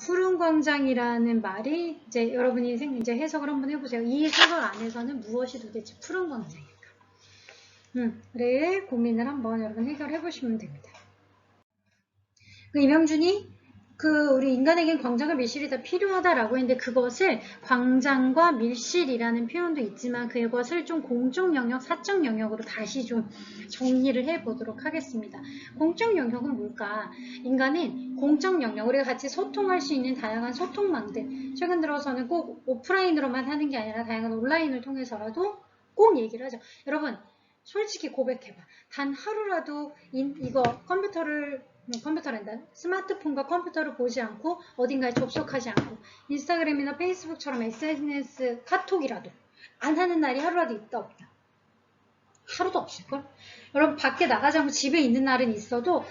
Speaker 1: 푸른 광장이라는 말이 이제 여러분이 이제 해석을 한번 해보세요. 이 해석 안에서는 무엇이 도대체 푸른 광장일까? 를 고민을 한번 여러분 해결해 보시면 됩니다. 이명준이 우리 인간에겐 광장과 밀실이 다 필요하다라고 했는데, 그것을 광장과 밀실이라는 표현도 있지만 그것을 좀 공적 영역, 사적 영역으로 다시 좀 정리를 해보도록 하겠습니다. 공적 영역은 뭘까? 인간은 공적 영역, 우리가 같이 소통할 수 있는 다양한 소통망들, 최근 들어서는 꼭 오프라인으로만 하는 게 아니라 다양한 온라인을 통해서라도 꼭 얘기를 하죠. 여러분 솔직히 고백해봐. 단 하루라도 이거 컴퓨터란다. 스마트폰과 컴퓨터를 보지 않고 어딘가에 접속하지 않고 인스타그램이나 페이스북처럼 SNS, 카톡이라도 안 하는 날이 하루라도 있다 없다? 하루도 없을걸? 여러분 밖에 나가지 않고 집에 있는 날은 있어도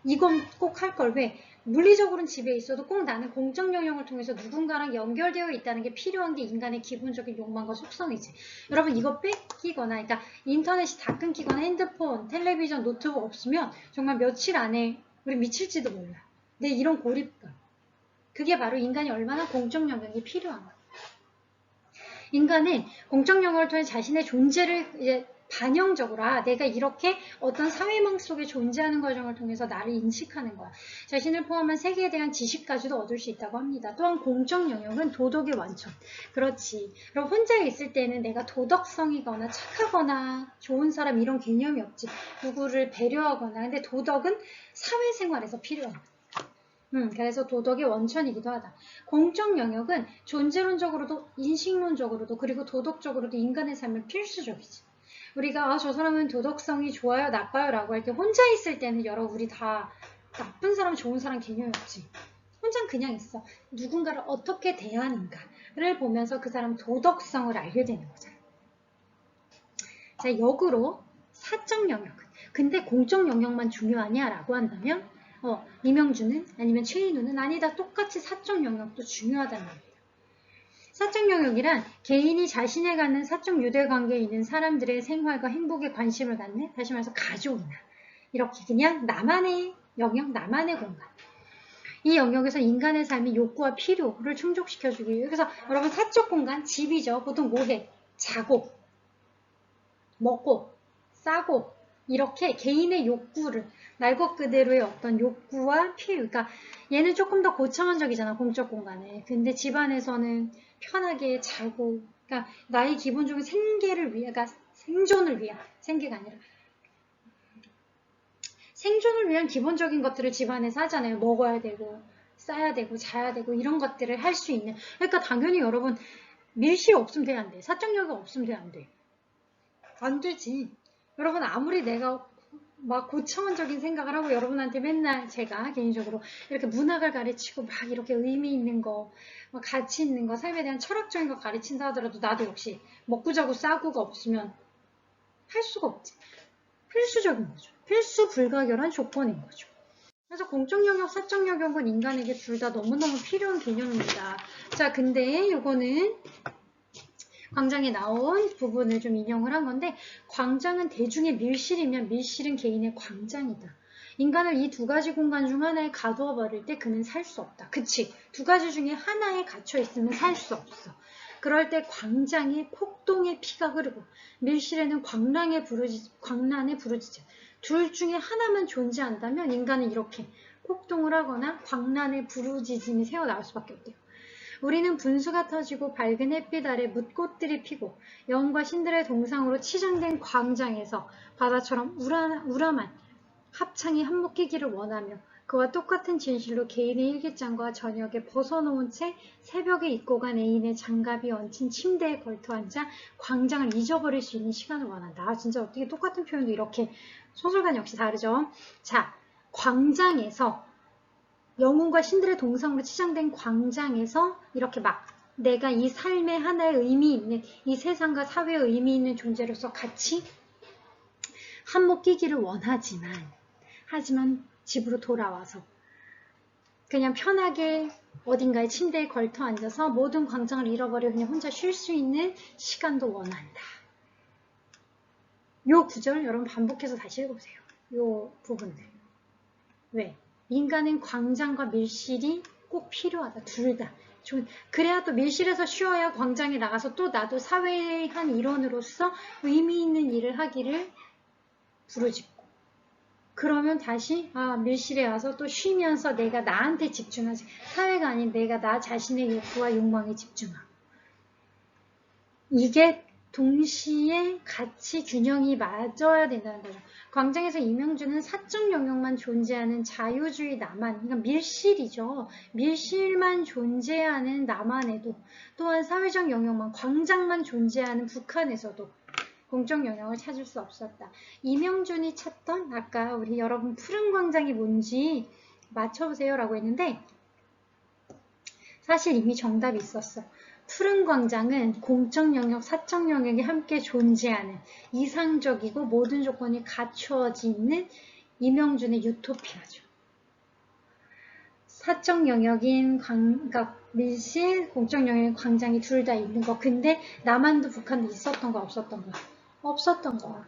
Speaker 1: 이건 꼭 할 걸. 왜? 물리적으로는 집에 있어도 꼭 나는 공적 영역을 통해서 누군가랑 연결되어 있다는 게 필요한 게 인간의 기본적인 욕망과 속성이지. 여러분 이거 뺏기거나 그러니까 인터넷이 다 끊기거나 핸드폰, 텔레비전, 노트북 없으면 정말 며칠 안에 우리 미칠지도 몰라. 내 이런 고립감. 그게 바로 인간이 얼마나 공적 영역이 필요한 거야. 인간은 공적 영역을 통해 자신의 존재를 이제 반영적으로 내가 이렇게 어떤 사회망 속에 존재하는 과정을 통해서 나를 인식하는 거야. 자신을 포함한 세계에 대한 지식까지도 얻을 수 있다고 합니다. 또한 공적 영역은 도덕의 완성. 그렇지. 그럼 혼자 있을 때는 내가 도덕성이거나 착하거나 좋은 사람 이런 개념이 없지. 누구를 배려하거나. 근데 도덕은 사회생활에서 필요한 거야. 그래서 도덕의 원천이기도 하다. 공적 영역은 존재론적으로도 인식론적으로도 그리고 도덕적으로도 인간의 삶은 필수적이지. 우리가 저 사람은 도덕성이 좋아요 나빠요 라고 할 때 혼자 있을 때는 우리 다 나쁜 사람 좋은 사람 개념이 없지. 혼자는 그냥 있어. 누군가를 어떻게 대하는가를 보면서 그 사람 도덕성을 알게 되는 거잖아. 자, 역으로 사적 영역은 근데 공적 영역만 중요하냐 라고 한다면 이명주는 아니면 최인우는 아니다. 똑같이 사적 영역도 중요하다는 말이에요. 사적 영역이란 개인이 자신에 갖는 사적 유대관계에 있는 사람들의 생활과 행복에 관심을 갖는 다시 말해서 가족이나 이렇게 그냥 나만의 영역, 나만의 공간. 이 영역에서 인간의 삶이 욕구와 필요를 충족시켜주기 위해 그래서 여러분 사적 공간 집이죠. 보통 뭐해? 자고 먹고 싸고 이렇게 개인의 욕구를 날 것 그대로의 어떤 욕구와 필요 그러니까 얘는 조금 더 고차원적이잖아 공적 공간에. 근데 집안에서는 편하게 자고 그러니까 나의 기본적인 생계를 위해 그러니까 생존을 위한 생계가 아니라 생존을 위한 기본적인 것들을 집안에서 하잖아요. 먹어야 되고 싸야 되고 자야 되고 이런 것들을 할 수 있는 그러니까 당연히 여러분 밀실 없으면 돼 안 돼. 사적 영역 없으면 돼 안 돼. 안 되지. 여러분 아무리 내가 막 고차원적인 생각을 하고 여러분한테 맨날 제가 개인적으로 이렇게 문학을 가르치고 막 이렇게 의미 있는 거, 막 가치 있는 거, 삶에 대한 철학적인 거 가르친다 하더라도 나도 역시 먹고 자고 싸고가 없으면 할 수가 없지. 필수적인 거죠. 필수 불가결한 조건인 거죠. 그래서 공적 영역, 사적 영역은 인간에게 둘 다 너무너무 필요한 개념입니다. 자, 근데 요거는 광장에 나온 부분을 좀 인용을 한 건데 광장은 대중의 밀실이면 밀실은 개인의 광장이다. 인간을 이 두 가지 공간 중 하나에 가두어 버릴 때 그는 살 수 없다. 그치? 두 가지 중에 하나에 갇혀 있으면 살 수 없어. 그럴 때 광장에 폭동의 피가 흐르고 밀실에는 광란의 부르짖음. 둘 중에 하나만 존재한다면 인간은 이렇게 폭동을 하거나 광란의 부르짖음이 새어나올 수밖에 없대요. 우리는 분수가 터지고 밝은 햇빛 아래 묻꽃들이 피고 여왕과 신들의 동상으로 치장된 광장에서 바다처럼 우람한 합창이 한몫이기를 원하며 그와 똑같은 진실로 개인의 일기장과 저녁에 벗어놓은 채 새벽에 입고 간 애인의 장갑이 얹힌 침대에 걸터 앉아 광장을 잊어버릴 수 있는 시간을 원한다. 진짜 어떻게 똑같은 표현도 이렇게 소설관 역시 다르죠. 자, 광장에서 영웅과 신들의 동상으로 치장된 광장에서 이렇게 막 내가 이 삶에 하나의 의미 있는 이 세상과 사회에 의미 있는 존재로서 같이 한몫 끼기를 하지만 집으로 돌아와서 그냥 편하게 어딘가에 침대에 걸터 앉아서 모든 광장을 잃어버려 그냥 혼자 쉴 수 있는 시간도 원한다. 요 구절 여러분 반복해서 다시 읽어보세요. 요 부분들. 왜? 인간은 광장과 밀실이 꼭 필요하다. 둘 다. 그래야 또 밀실에서 쉬어야 광장에 나가서 또 나도 사회의 한 일원으로서 의미 있는 일을 하기를 부르짖고 그러면 다시 밀실에 와서 또 쉬면서 내가 나한테 집중하지 사회가 아닌 내가 나 자신의 욕구와 욕망에 집중하고 이게 동시에 같이 균형이 맞아야 된다는 거죠. 광장에서 이명주는 사적 영역만 존재하는 자유주의 남한, 그러니까 밀실이죠. 밀실만 존재하는 남한에도 또한 사회적 영역만, 광장만 존재하는 북한에서도 공적 영역을 찾을 수 없었다. 이명준이 찾던 아까 우리 여러분 푸른 광장이 뭔지 맞춰보세요 라고 했는데 사실 이미 정답이 있었어. 푸른 광장은 공적 영역, 사적 영역이 함께 존재하는 이상적이고 모든 조건이 갖추어져 있는 이명준의 유토피아죠. 사적 영역인 그러니까 밀실, 공적 영역인 광장이 둘 다 있는 거. 근데 남한도 북한도 있었던 거 없었던 거? 없었던 거야.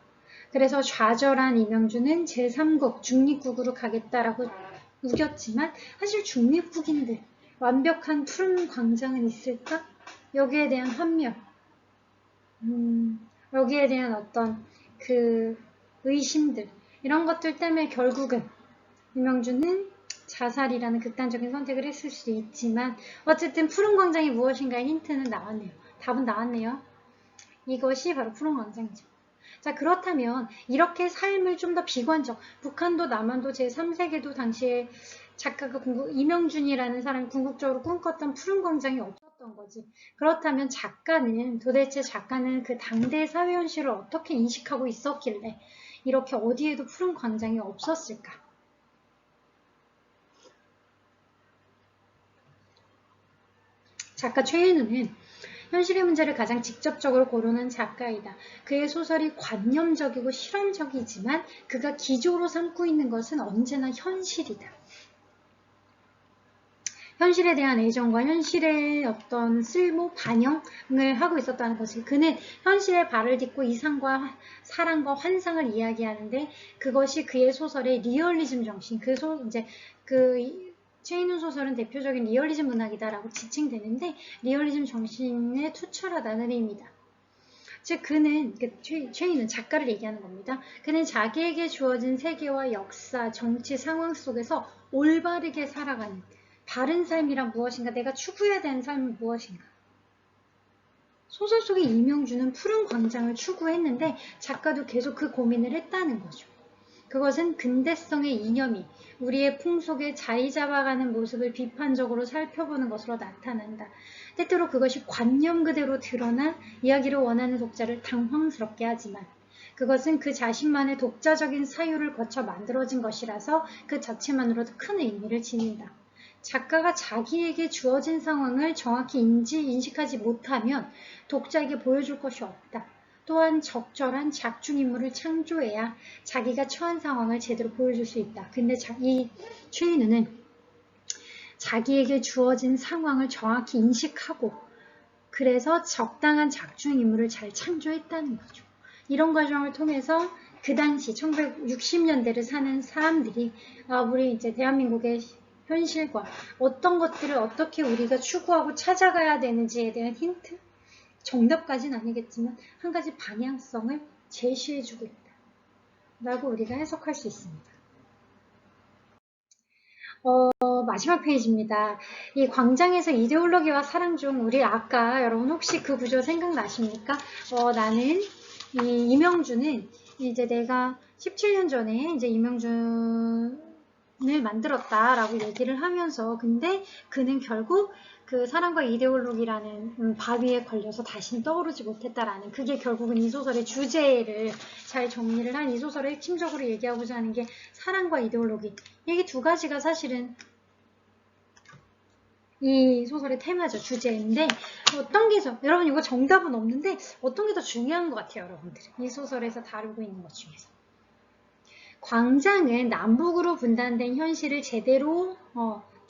Speaker 1: 그래서 좌절한 이명주는 제3국 중립국으로 가겠다라고 우겼지만 사실 중립국인데 완벽한 푸른 광장은 있을까? 여기에 대한 환멸, 여기에 대한 어떤 그 의심들 이런 것들 때문에 결국은 이명주는 자살이라는 극단적인 선택을 했을 수도 있지만 어쨌든 푸른 광장이 무엇인가의 힌트는 나왔네요. 답은 나왔네요. 이것이 바로 푸른 광장이죠. 자, 그렇다면 이렇게 삶을 좀 더 비관적, 북한도 남한도 제3세계도 당시에 작가가 이명준이라는 사람이 궁극적으로 꿈꿨던 푸른 광장이 없었던 거지. 그렇다면 도대체 작가는 그 당대 사회 현실을 어떻게 인식하고 있었길래 이렇게 어디에도 푸른 광장이 없었을까? 작가 최인우는 현실의 문제를 가장 직접적으로 고르는 작가이다. 그의 소설이 관념적이고 실험적이지만 그가 기조로 삼고 있는 것은 언제나 현실이다. 현실에 대한 애정과 현실의 어떤 쓸모, 반영을 하고 있었다는 거지. 그는 현실에 발을 딛고 이상과 사랑과 환상을 이야기하는데 그것이 그의 소설의 리얼리즘 정신, 최인우 소설은 대표적인 리얼리즘 문학이다라고 지칭되는데 리얼리즘 정신에 투철하다는 의미다. 즉 그는 최인우 작가를 얘기하는 겁니다. 그는 자기에게 주어진 세계와 역사, 정치 상황 속에서 올바르게 살아가는 바른 삶이란 무엇인가, 내가 추구해야 되는 삶은 무엇인가. 소설 속의 이명주는 푸른 광장을 추구했는데 작가도 계속 그 고민을 했다는 거죠. 그것은 근대성의 이념이 우리의 풍속에 자리 잡아가는 모습을 비판적으로 살펴보는 것으로 나타난다. 때때로 그것이 관념 그대로 드러나 이야기를 원하는 독자를 당황스럽게 하지만 그것은 그 자신만의 독자적인 사유를 거쳐 만들어진 것이라서 그 자체만으로도 큰 의미를 지닌다. 작가가 자기에게 주어진 상황을 정확히 인식하지 못하면 독자에게 보여줄 것이 없다. 또한 적절한 작중인물을 창조해야 자기가 처한 상황을 제대로 보여줄 수 있다. 근데 이 최인우는 자기에게 주어진 상황을 정확히 인식하고 그래서 적당한 작중인물을 잘 창조했다는 거죠. 이런 과정을 통해서 그 당시 1960년대를 사는 사람들이 우리 이제 대한민국의 현실과 어떤 것들을 어떻게 우리가 추구하고 찾아가야 되는지에 대한 힌트? 정답까지는 아니겠지만 한 가지 방향성을 제시해주고 있다. 라고 우리가 해석할 수 있습니다. 마지막 페이지입니다. 이 광장에서 이데올로기와 사랑 중 우리 아까 여러분 혹시 그 구조 생각나십니까? 나는 이명준은 이제 내가 17년 전에 이제 이명준을 만들었다라고 얘기를 하면서 근데 그는 결국 그 사랑과 이데올로기라는 바위에 걸려서 다시는 떠오르지 못했다라는 그게 결국은 이 소설의 주제를 잘 정리를 한 이 소설을 핵심적으로 얘기하고자 하는 게 사랑과 이데올로기. 이게 두 가지가 사실은 이 소설의 테마죠. 주제인데 어떤 게 여러분 이거 정답은 없는데 어떤 게 더 중요한 것 같아요. 여러분들. 이 소설에서 다루고 있는 것 중에서. 광장은 남북으로 분단된 현실을 제대로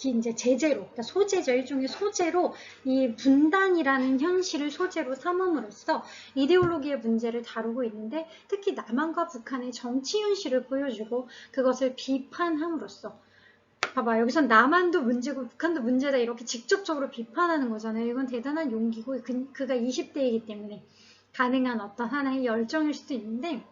Speaker 1: 이제 제재로, 그러니까 소재죠. 일종의 소재로 이 분단이라는 현실을 소재로 삼음으로써 이데올로기의 문제를 다루고 있는데 특히 남한과 북한의 정치 현실을 보여주고 그것을 비판함으로써 봐봐 여기선 남한도 문제고 북한도 문제다 이렇게 직접적으로 비판하는 거잖아요. 이건 대단한 용기고 그가 20대이기 때문에 가능한 어떤 하나의 열정일 수도 있는데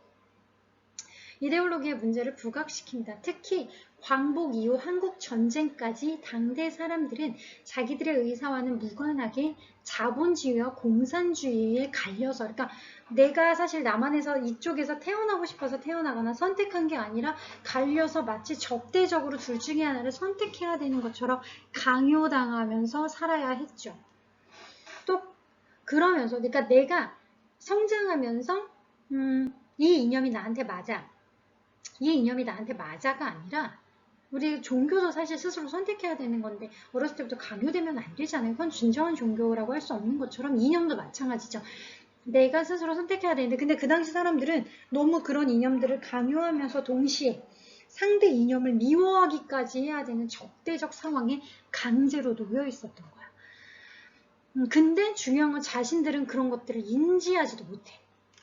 Speaker 1: 이데올로기의 문제를 부각시킨다. 특히 광복 이후 한국 전쟁까지 당대 사람들은 자기들의 의사와는 무관하게 자본주의와 공산주의에 갈려서 그러니까 내가 사실 남한에서 이쪽에서 태어나고 싶어서 태어나거나 선택한 게 아니라 갈려서 마치 적대적으로 둘 중에 하나를 선택해야 되는 것처럼 강요당하면서 살아야 했죠. 또 그러면서 그러니까 내가 성장하면서 이 이념이 나한테 맞아. 이 이념이 나한테 맞아가 아니라 우리 종교도 사실 스스로 선택해야 되는 건데 어렸을 때부터 강요되면 안 되잖아요. 그건 진정한 종교라고 할 수 없는 것처럼 이념도 마찬가지죠. 내가 스스로 선택해야 되는데 근데 그 당시 사람들은 너무 그런 이념들을 강요하면서 동시에 상대 이념을 미워하기까지 해야 되는 적대적 상황에 강제로 놓여 있었던 거야. 근데 중요한 건 자신들은 그런 것들을 인지하지도 못해.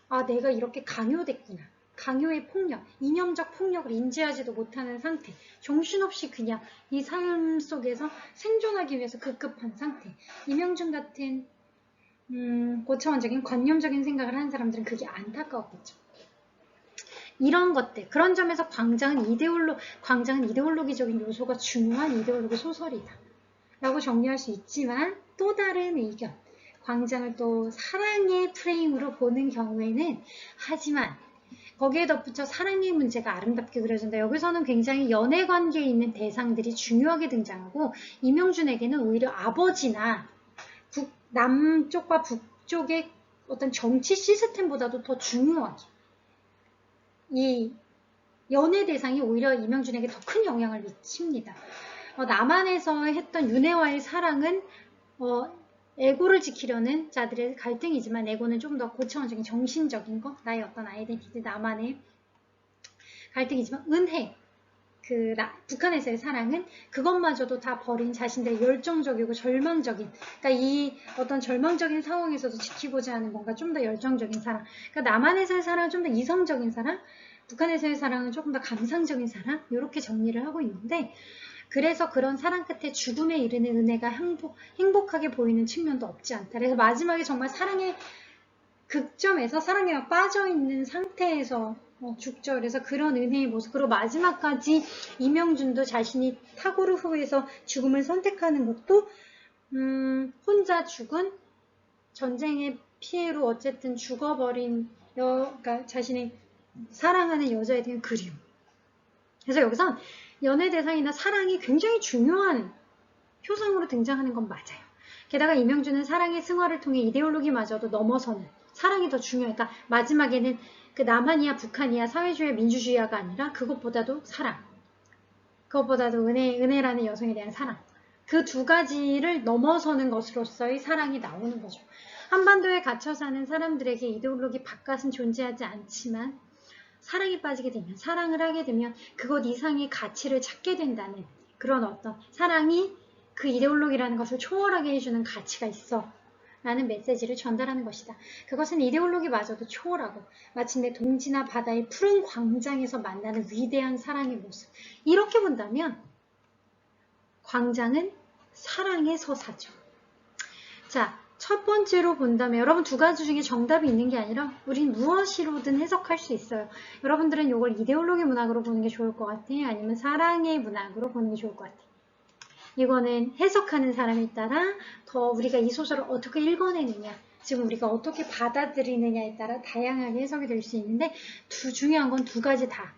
Speaker 1: 아, 내가 이렇게 강요됐구나. 강요의 폭력, 이념적 폭력을 인지하지도 못하는 상태. 정신없이 그냥 이 삶 속에서 생존하기 위해서 급급한 상태. 이명준 같은 고차원적인 관념적인 생각을 하는 사람들은 그게 안타까웠겠죠. 이런 것들, 그런 점에서 광장은 이데올로기적인 요소가 중요한 이데올로기 소설이다 라고 정리할 수 있지만, 또 다른 의견, 광장을 또 사랑의 프레임으로 보는 경우에는, 하지만 거기에 덧붙여 사랑의 문제가 아름답게 그려진다. 여기서는 굉장히 연애 관계에 있는 대상들이 중요하게 등장하고, 이명준에게는 오히려 아버지나 남쪽과 북쪽의 어떤 정치 시스템보다도 더 중요하게 이 연애 대상이 오히려 이명준에게 더 큰 영향을 미칩니다. 남한에서 했던 윤혜와의 사랑은 에고를 지키려는 자들의 갈등이지만, 에고는 좀 더 고차원적인 정신적인 것, 나의 어떤 아이덴티티, 나만의 갈등이지만, 은혜, 북한에서의 사랑은 그것마저도 다 버린 자신들의 열정적이고 절망적인, 그러니까 이 어떤 절망적인 상황에서도 지키고자 하는 뭔가 좀 더 열정적인 사랑. 그러니까 남한에서의 사랑은 좀 더 이성적인 사랑, 북한에서의 사랑은 조금 더 감상적인 사랑, 이렇게 정리를 하고 있는데, 그래서 그런 사랑 끝에 죽음에 이르는 은혜가 행복하게 보이는 측면도 없지 않다. 그래서 마지막에 정말 사랑의 극점에서 사랑에 막 빠져있는 상태에서 죽죠. 그래서 그런 은혜의 모습으로 마지막까지 이명준도 자신이 타고르 후에서 죽음을 선택하는 것도 혼자 죽은 전쟁의 피해로 어쨌든 죽어버린 그러니까 자신의 사랑하는 여자에 대한 그리움. 그래서 여기서 연애 대상이나 사랑이 굉장히 중요한 효성으로 등장하는 건 맞아요. 게다가 이명준은 사랑의 승화를 통해 이데올로기마저도 넘어서는 사랑이 더 중요하니까, 마지막에는 그 남한이야 북한이야 사회주의야 민주주의야가 아니라 그것보다도 사랑, 그것보다도 은혜라는 여성에 대한 사랑, 그 두 가지를 넘어서는 것으로서의 사랑이 나오는 거죠. 한반도에 갇혀 사는 사람들에게 이데올로기 바깥은 존재하지 않지만, 사랑에 빠지게 되면, 사랑을 하게 되면 그것 이상의 가치를 찾게 된다는 그런 어떤 사랑이 그 이데올로기라는 것을 초월하게 해주는 가치가 있어 라는 메시지를 전달하는 것이다. 그것은 이데올로기마저도 초월하고 마침내 동지나 바다의 푸른 광장에서 만나는 위대한 사랑의 모습. 이렇게 본다면 광장은 사랑의 서사죠. 자, 첫 번째로 본다면 여러분 두 가지 중에 정답이 있는 게 아니라 우린 무엇이로든 해석할 수 있어요. 여러분들은 이걸 이데올로기 문학으로 보는 게 좋을 것 같아요? 아니면 사랑의 문학으로 보는 게 좋을 것 같아요? 이거는 해석하는 사람에 따라 더 우리가 이 소설을 어떻게 읽어내느냐, 지금 우리가 어떻게 받아들이느냐에 따라 다양하게 해석이 될 수 있는데, 중요한 건 두 가지 다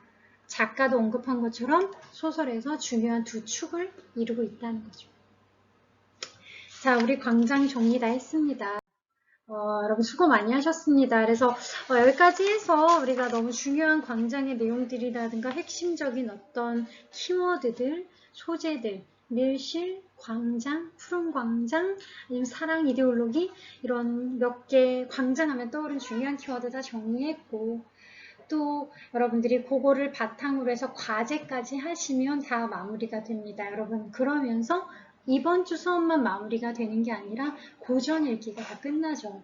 Speaker 1: 작가도 언급한 것처럼 소설에서 중요한 두 축을 이루고 있다는 거죠. 자, 우리 광장 정리 다 했습니다. 여러분 수고 많이 하셨습니다. 그래서 여기까지 해서 우리가 너무 중요한 광장의 내용들이라든가 핵심적인 어떤 키워드들, 소재들, 밀실, 광장, 푸른 광장, 아니면 사랑 이데올로기, 이런 몇 개 광장하면 떠오른 중요한 키워드 다 정리했고, 또 여러분들이 그거를 바탕으로 해서 과제까지 하시면 다 마무리가 됩니다. 여러분 그러면서 이번 주 수업만 마무리가 되는 게 아니라 고전 읽기가 다 끝나죠.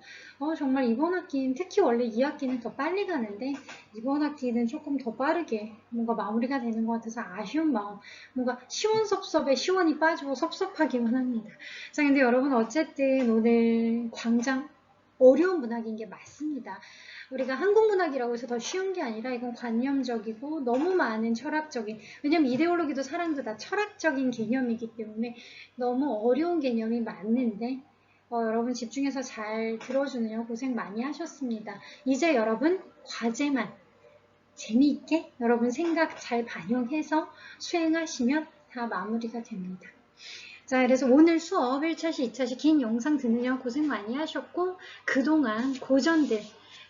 Speaker 1: 정말 이번 학기는, 특히 원래 2학기는 더 빨리 가는데 이번 학기는 조금 더 빠르게 뭔가 마무리가 되는 것 같아서 아쉬운 마음, 뭔가 시원섭섭에 시원이 빠지고 섭섭하기만 합니다. 자, 근데 여러분 어쨌든 오늘 광장 어려운 문학인 게 맞습니다. 우리가 한국문학이라고 해서 더 쉬운 게 아니라 이건 관념적이고 너무 많은 철학적인, 왜냐면 이데올로기도 사랑도 다 철학적인 개념이기 때문에 너무 어려운 개념이 맞는데 여러분 집중해서 잘 들어주느라 고생 많이 하셨습니다. 이제 여러분 과제만 재미있게 여러분 생각 잘 반영해서 수행하시면 다 마무리가 됩니다. 자, 그래서 오늘 수업 1차시, 2차시 긴 영상 듣느라 고생 많이 하셨고, 그동안 고전들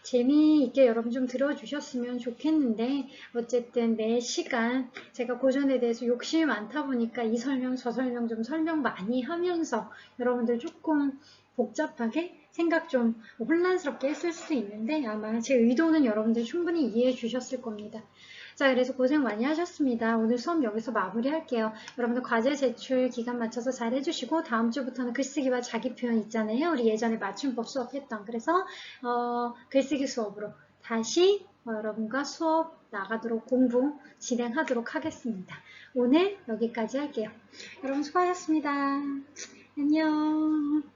Speaker 1: 재미있게 여러분 좀 들어주셨으면 좋겠는데, 어쨌든 매 시간 제가 고전에 대해서 욕심이 많다 보니까 이 설명 저 설명 좀 설명 많이 하면서 여러분들 조금 복잡하게 생각 좀 혼란스럽게 했을 수도 있는데, 아마 제 의도는 여러분들 충분히 이해해 주셨을 겁니다. 자, 자, 그래서 고생 많이 하셨습니다. 오늘 수업 여기서 마무리할게요. 여러분들 과제 제출 기간 맞춰서 잘 해주시고 다음 주부터는 글쓰기와 자기 표현 있잖아요. 우리 예전에 맞춤법 수업했던. 그래서 글쓰기 수업으로 다시 여러분과 수업 나가도록 공부 진행하도록 하겠습니다. 오늘 여기까지 할게요. 여러분 수고하셨습니다. 안녕.